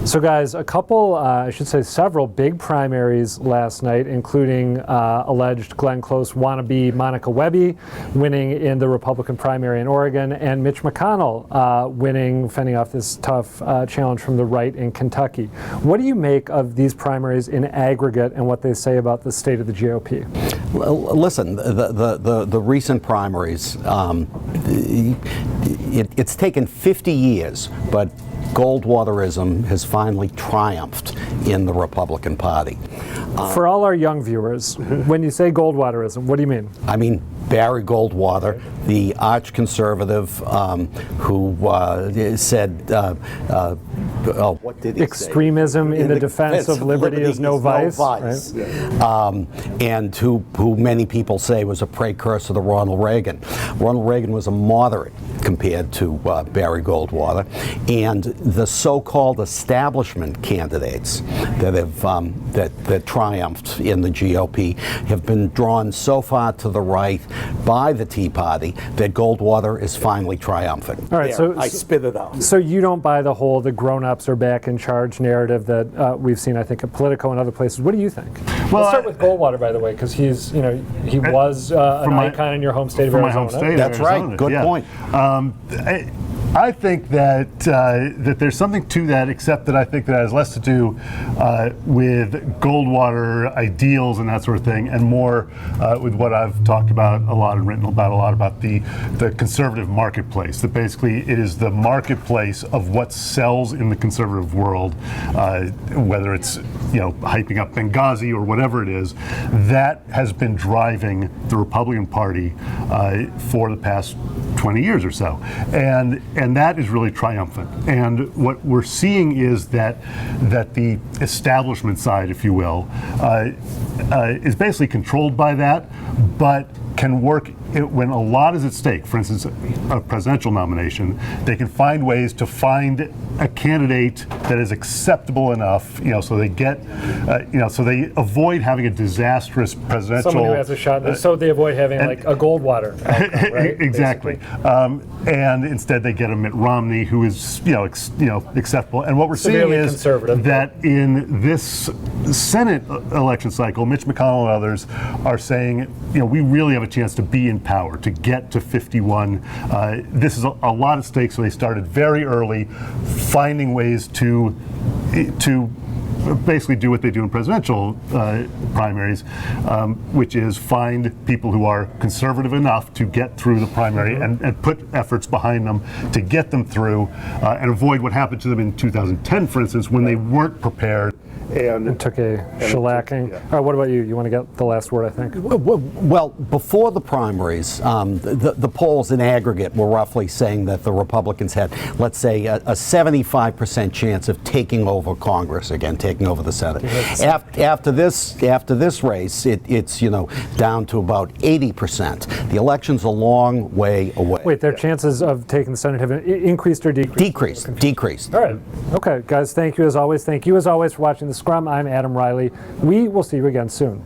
So guys, a couple, I should say several big primaries last night, including alleged Glenn Close wannabe Monica Webby winning in the Republican primary in Oregon, and Mitch McConnell winning, fending off this tough challenge from the right in Kentucky. What do you make of these primaries in aggregate and what they say about the state of the GOP? Well, listen, the recent primaries, it's taken 50 years, but Goldwaterism has finally triumphed in the Republican Party. For all our young viewers, when you say Goldwaterism, what do you mean? I mean Barry Goldwater, the arch conservative who said, what did he extremism say? in the defense of liberty is no vice. Right? And who many people say was a precursor to Ronald Reagan. Ronald Reagan was a moderate compared to Barry Goldwater, and the so-called establishment candidates that have that triumphed in the GOP have been drawn so far to the right by the Tea Party that Goldwater is finally triumphant. All right, so I spit it out. So you don't buy the whole "the grown-ups are back in charge" narrative that we've seen, I think, at Politico and other places. What do you think? Well, let's start with Goldwater, by the way, because he was an icon in your home state of Arizona. My home state, That's Arizona. right. Good point. I think that that there's something to that, except that I think that has less to do with Goldwater ideals and that sort of thing, and more with what I've talked about a lot and written about a lot about the conservative marketplace. That basically it is the marketplace of what sells in the conservative world, whether it's hyping up Benghazi or whatever it is, that has been driving the Republican Party for the past 20 years or so, and that is really triumphant. And what we're seeing is that the establishment side, if you will, is basically controlled by that, but can work when a lot is at stake. For instance, a presidential nomination, they can find ways to find a candidate that is acceptable enough, so they get, so they avoid having a disastrous presidential. Someone who has a shot, so they avoid having like a Goldwater outcome, right? Exactly. And instead they get a Mitt Romney who is, acceptable. And what we're seeing is that in this Senate election cycle, Mitch McConnell and others are saying, we really have a chance to be in power, to get to 51. This is a lot at stake, so they started very early, finding ways to basically do what they do in presidential primaries, which is find people who are conservative enough to get through the primary and put efforts behind them to get them through and avoid what happened to them in 2010, for instance, when they weren't prepared. And took a shellacking. All right, what about you? You want to get the last word, I think? Well, before the primaries, the polls in aggregate were roughly saying that the Republicans had, let's say, a 75% chance of taking over Congress again, taking over the Senate. After this race, it's down to about 80%. The election's a long way away. Wait, their chances of taking the Senate have increased or decreased? Decreased. All right. Okay, guys, thank you as always. Thank you as always for watching the Scrum. I'm Adam Reilly. We will see you again soon.